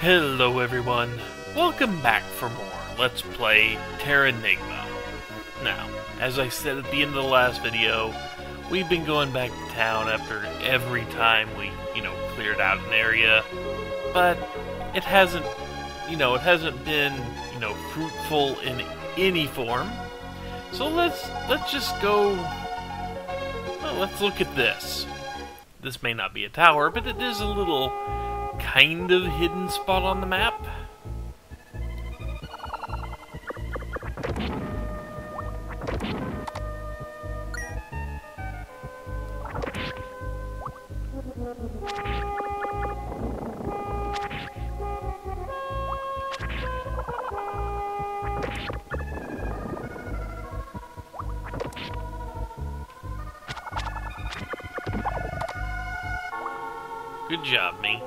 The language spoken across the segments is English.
Hello everyone, welcome back for more Let's Play Terranigma. Now, as I said at the end of the last video, we've been going back to town after every time we, cleared out an area, but it hasn't been, fruitful in any form. So let's just go, well, let's look at this. This may not be a tower, but it is a little kind of hidden spot on the map. Good job, me.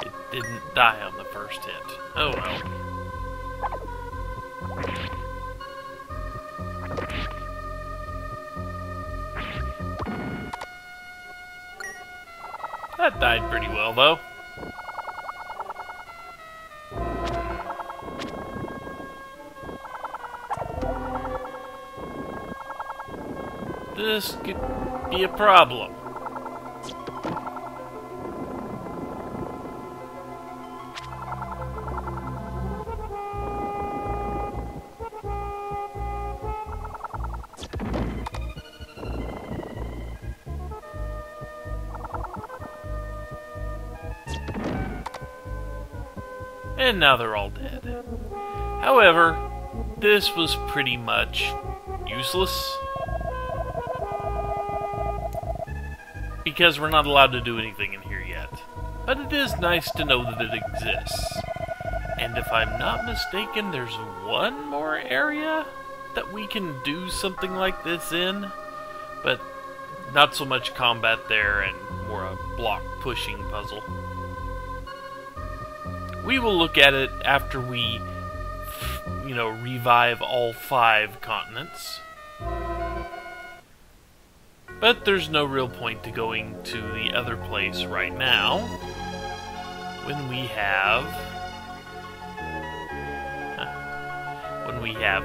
It didn't die on the first hit. Oh well. That died pretty well, though. This could be a problem. And now they're all dead. However, this was pretty much useless, because we're not allowed to do anything in here yet. But it is nice to know that it exists. And if I'm not mistaken, there's one more area that we can do something like this in, but not so much combat there and more a block pushing puzzle. We will look at it after we, revive all 5 continents. But there's no real point to going to the other place right now when we have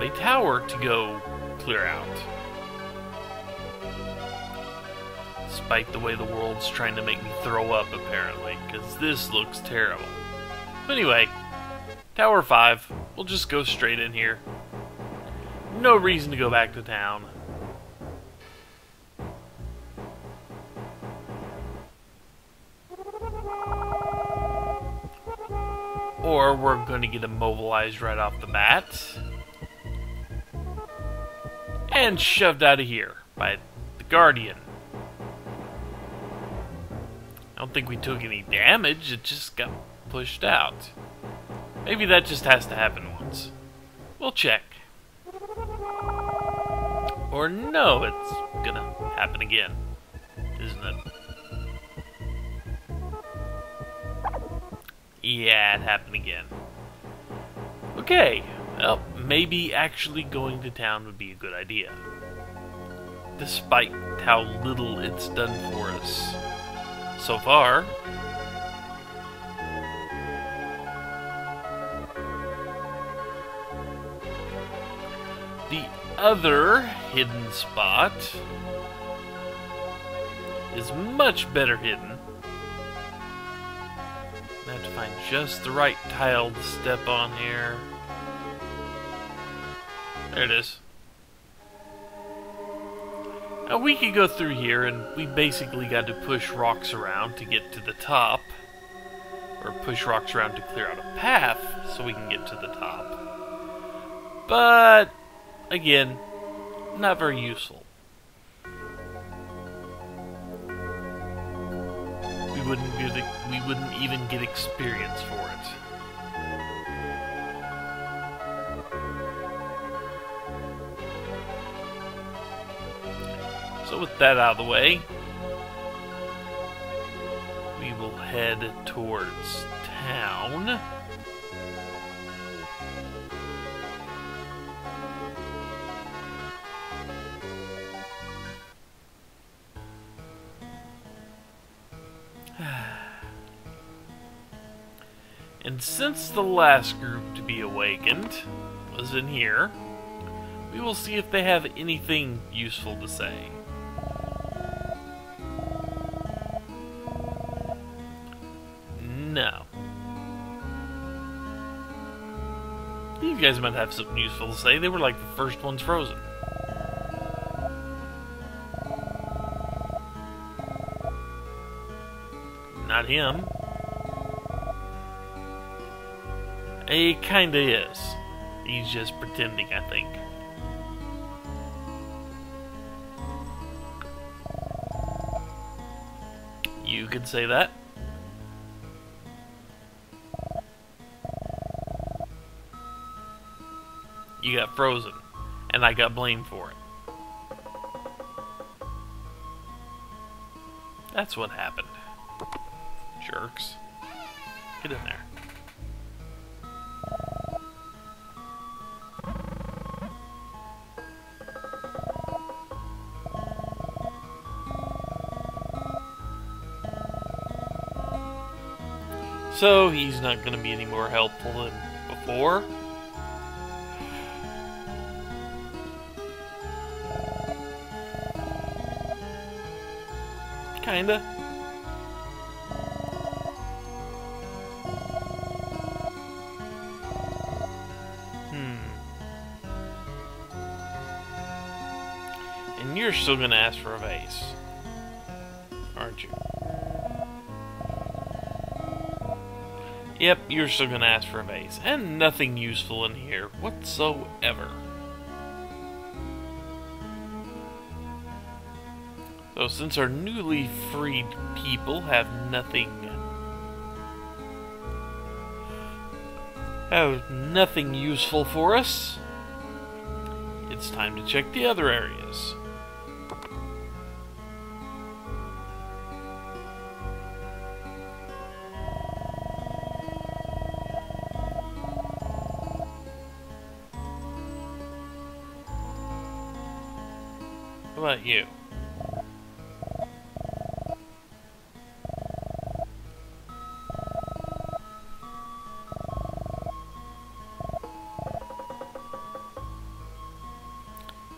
a tower to go clear out. Despite the way the world's trying to make me throw up, apparently, because this looks terrible. Anyway, Tower 5, we'll just go straight in here. No reason to go back to town. Or we're going to get immobilized right off the bat. And shoved out of here by the Guardian. I don't think we took any damage, it just got pushed out. Maybe that just has to happen once. We'll check. Or no, it's gonna happen again, isn't it? Yeah, it happened again. Okay, well, maybe actually going to town would be a good idea. Despite how little it's done for us so far. The other hidden spot is much better hidden. I have to find just the right tile to step on here. There it is. Now we could go through here and we basically got to push rocks around to get to the top. Or push rocks around to clear out a path so we can get to the top. But again, not very useful. We wouldn't even get experience for it. So with that out of the way, we will head towards town. And since the last group to be awakened was in here, we will see if they have anything useful to say. No. These guys might have something useful to say. They were like the first ones frozen. Not him. He kinda is. He's just pretending, I think. You could say that. You got frozen, and I got blamed for it. That's what happened. Jerks. Get in there. So he's not going to be any more helpful than before. Kinda. And you're still gonna ask for a vase, aren't you? Yep, you're still gonna ask for a vase. And nothing useful in here whatsoever. So since our newly freed people have nothing useful for us, it's time to check the other areas. How about you?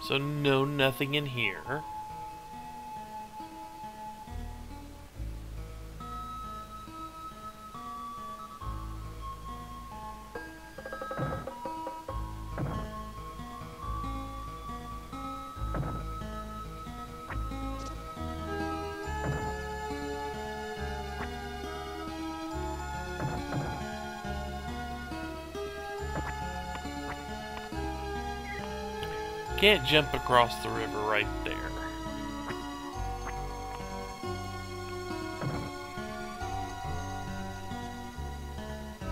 So no, nothing in here. Can't jump across the river right there.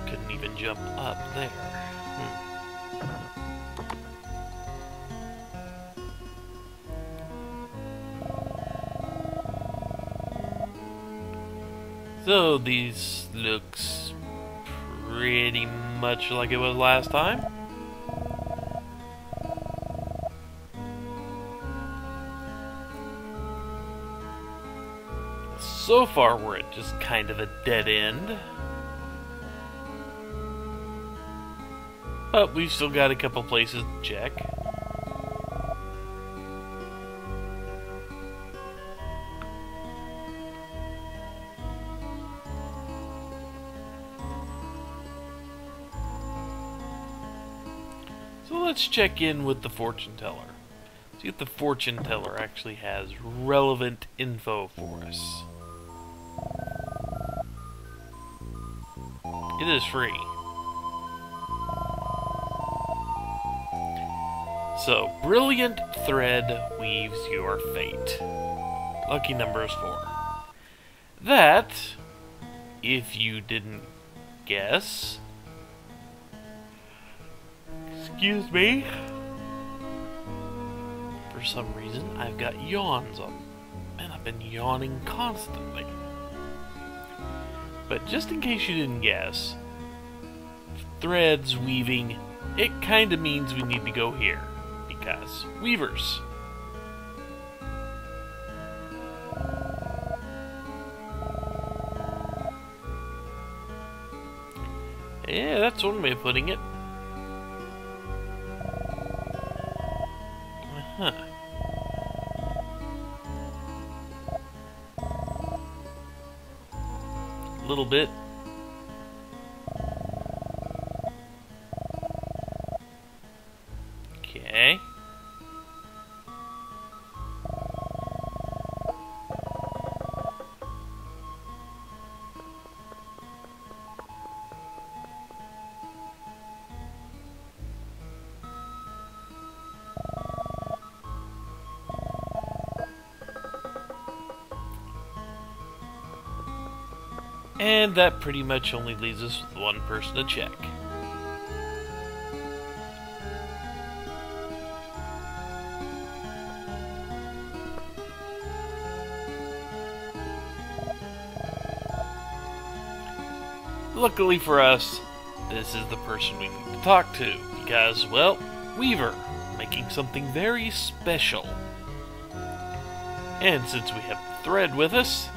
Couldn't even jump up there. So these looks pretty much like it was last time. So far, we're at just kind of a dead end. But we've still got a couple places to check. So let's check in with the fortune teller. See if the fortune teller actually has relevant info for us. It is free. So, brilliant thread weaves your fate. Lucky number is 4. That, if you didn't guess... Excuse me. For some reason, I've got yawns on. Man, I've been yawning constantly. But just in case you didn't guess, threads weaving, it kinda means we need to go here. Because weavers. Yeah, that's one way of putting it. Uh-huh. A little bit. Okay. And that pretty much only leaves us with one person to check. Luckily for us, this is the person we need to talk to, because, well, Weaver, making something very special. And since we have the thread with us,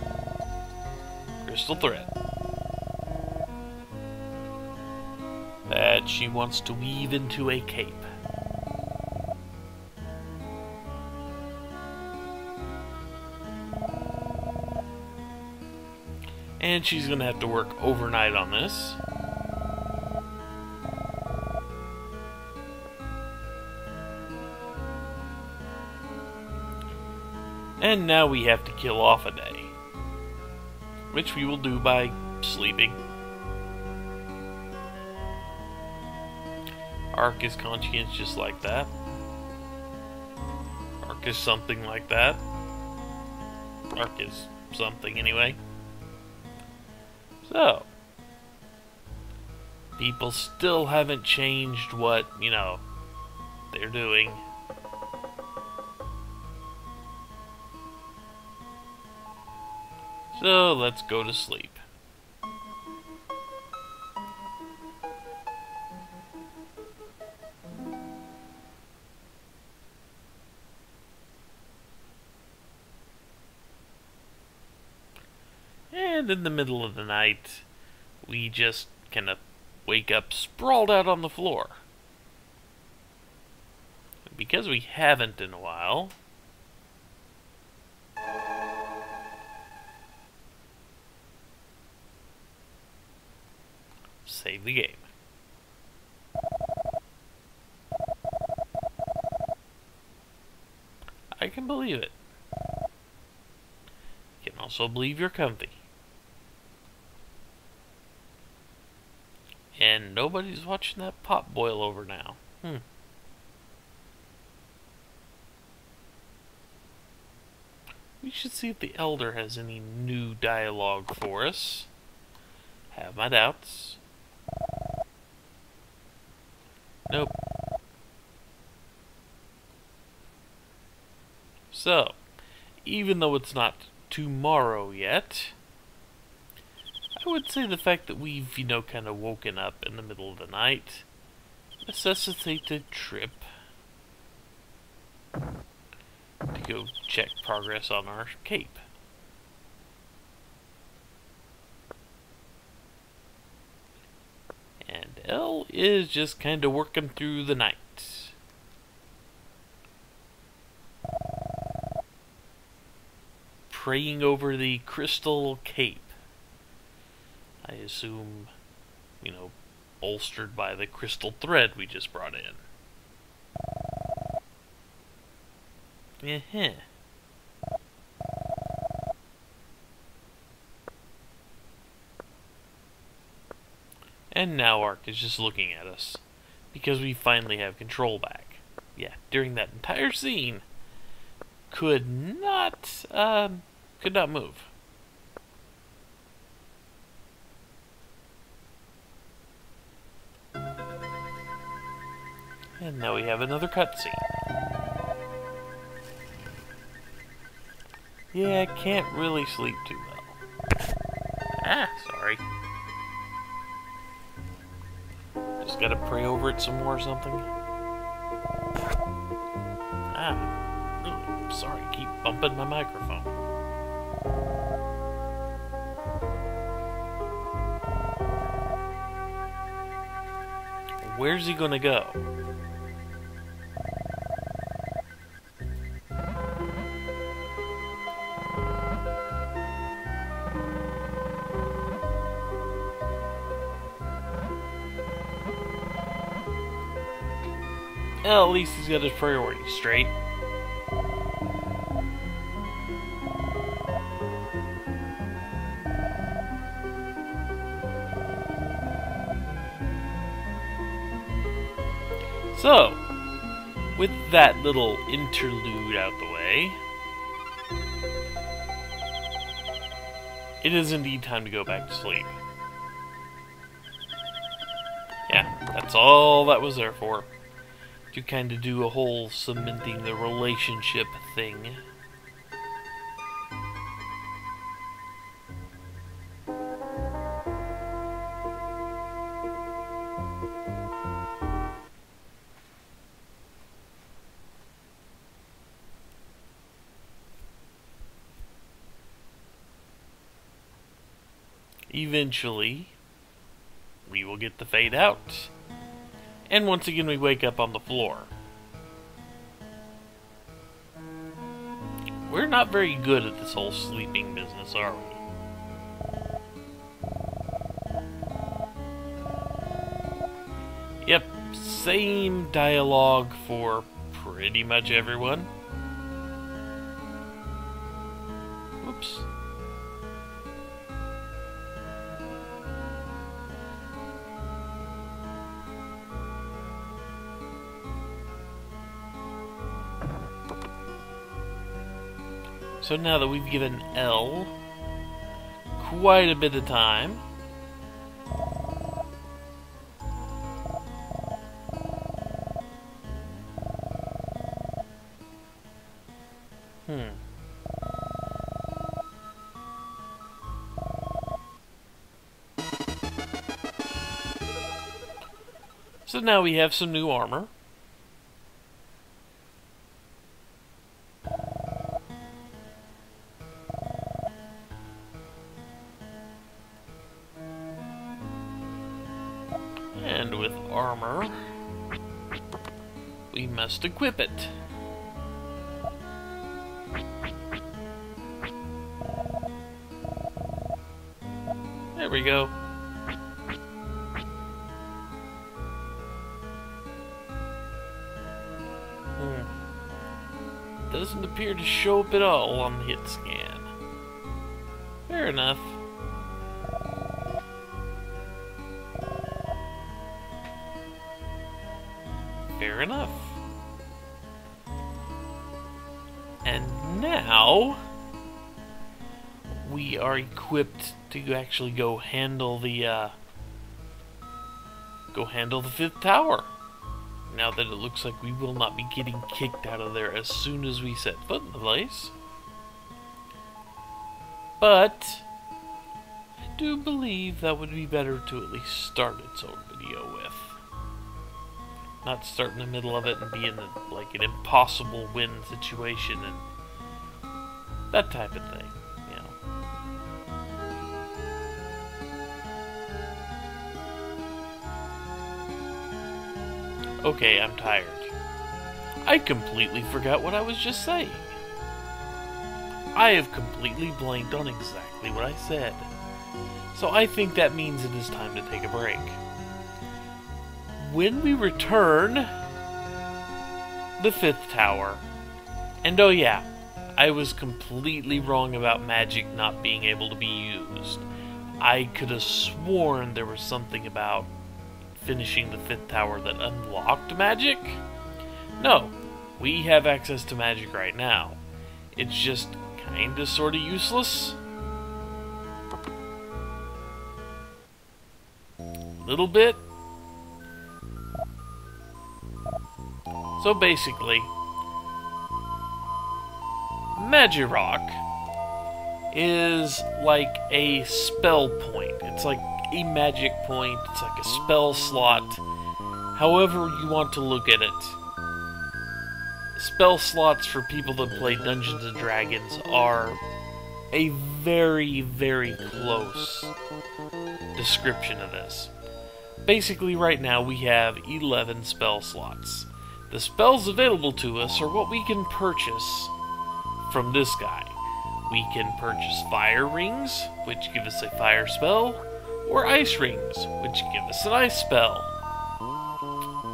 crystal thread, that she wants to weave into a cape. And she's going to have to work overnight on this. And now we have to kill off a day, which we will do by sleeping. Ark is conscientious like that. Ark is something like that. Ark is something anyway. So, people still haven't changed what, they're doing. So, let's go to sleep. And in the middle of the night, we just kind of wake up sprawled out on the floor. Because we haven't in a while, save the game. I can believe it. You can also believe you're comfy. And nobody's watching that pot boil over now. We should see if the Elder has any new dialogue for us. Have my doubts. Nope. So, even though it's not tomorrow yet, I would say the fact that we've, kind of woken up in the middle of the night necessitates a trip to go check progress on our cape. And Elle is just kind of working through the night. Praying over the crystal cape. I assume, bolstered by the crystal thread we just brought in. And now Ark is just looking at us, because we finally have control back. Yeah, during that entire scene, could not move. And now we have another cutscene. Yeah, I can't really sleep too well. Sorry. Just gotta pray over it some more or something. Sorry, keep bumping my microphone. where's he gonna go? Well, at least he's got his priorities straight. So, with that little interlude out the way, it is indeed time to go back to sleep. Yeah, that's all that was there for. To kind of do a whole cementing the relationship thing. Eventually, we will get the fade out. And once again, we wake up on the floor. We're not very good at this whole sleeping business, are we? Yep, same dialogue for pretty much everyone. Whoops. So now that we've given L quite a bit of time, So now we have some new armor. And with armor, we must equip it. There we go. Doesn't appear to show up at all on the hit scan. Fair enough. Fair enough. And now we are equipped to actually go handle the fifth tower. Now that it looks like we will not be getting kicked out of there as soon as we set foot in the place. But I do believe that would be better to at least start its own video with. Not start in the middle of it and be in like an impossible win situation and that type of thing, you know. Okay, I'm tired. I completely forgot what I was just saying. I have completely blanked on exactly what I said. So I think that means it is time to take a break. When we return, the fifth tower. And oh yeah, I was completely wrong about magic not being able to be used. I could have sworn there was something about finishing the fifth tower that unlocked magic. No, we have access to magic right now. It's just kinda sorta useless. Little bit. So basically, Magirock is like a spell point. It's like a magic point. It's like a spell slot. However you want to look at it. Spell slots for people that play Dungeons and Dragons are a very, very close description of this. Basically, right now we have 11 spell slots. The spells available to us are what we can purchase from this guy. We can purchase fire rings, which give us a fire spell, or ice rings, which give us an ice spell.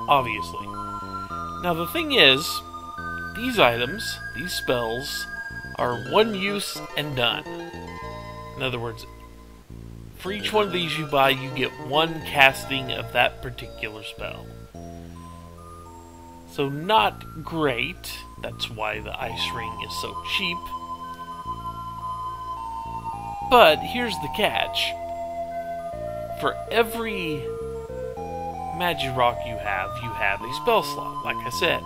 Obviously. Now the thing is, these items, these spells, are one use and done. In other words, for each one of these you buy, you get one casting of that particular spell. So not great. That's why the ice ring is so cheap. But here's the catch. For every Magirock you have a spell slot, like I said.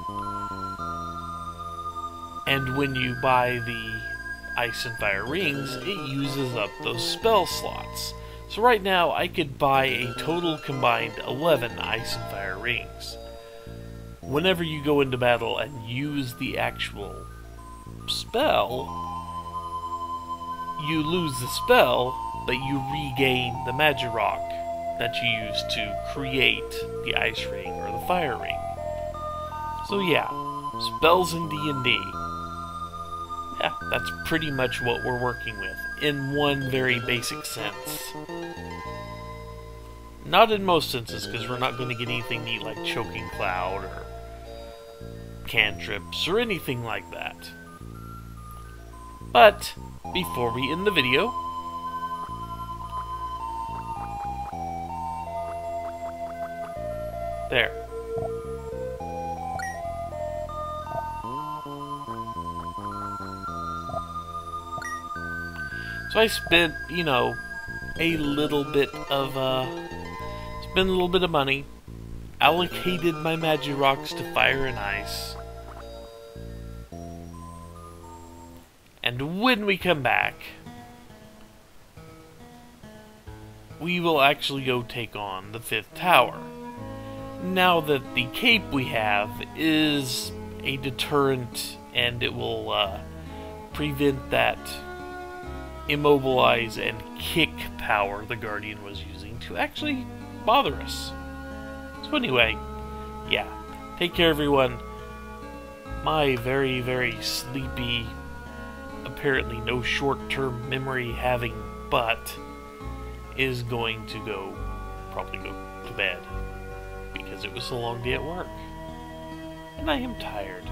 And when you buy the Ice and Fire rings, it uses up those spell slots. So right now, I could buy a total combined 11 Ice and Fire rings. Whenever you go into battle and use the actual spell, you lose the spell, but you regain the Magirock that you used to create the Ice ring or the Fire ring. So yeah, spells in D&D. Yeah, that's pretty much what we're working with, in one very basic sense. Not in most senses, because we're not going to get anything neat like Choking Cloud or cantrips or anything like that. But, before we end the video, there. So I spent, a little bit of, money, allocated my Magirocks to fire and ice, and when we come back, we will actually go take on the 5th tower. Now that the cape we have is a deterrent, and it will prevent that immobilize and kick power the Guardian was using to actually bother us. So anyway, yeah, take care everyone. My very, very sleepy, apparently no short-term memory having butt is going to probably go to bed, because it was a long day at work. And I am tired,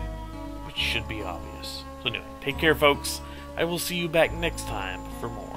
which should be obvious. So anyway, take care folks. I will see you back next time for more.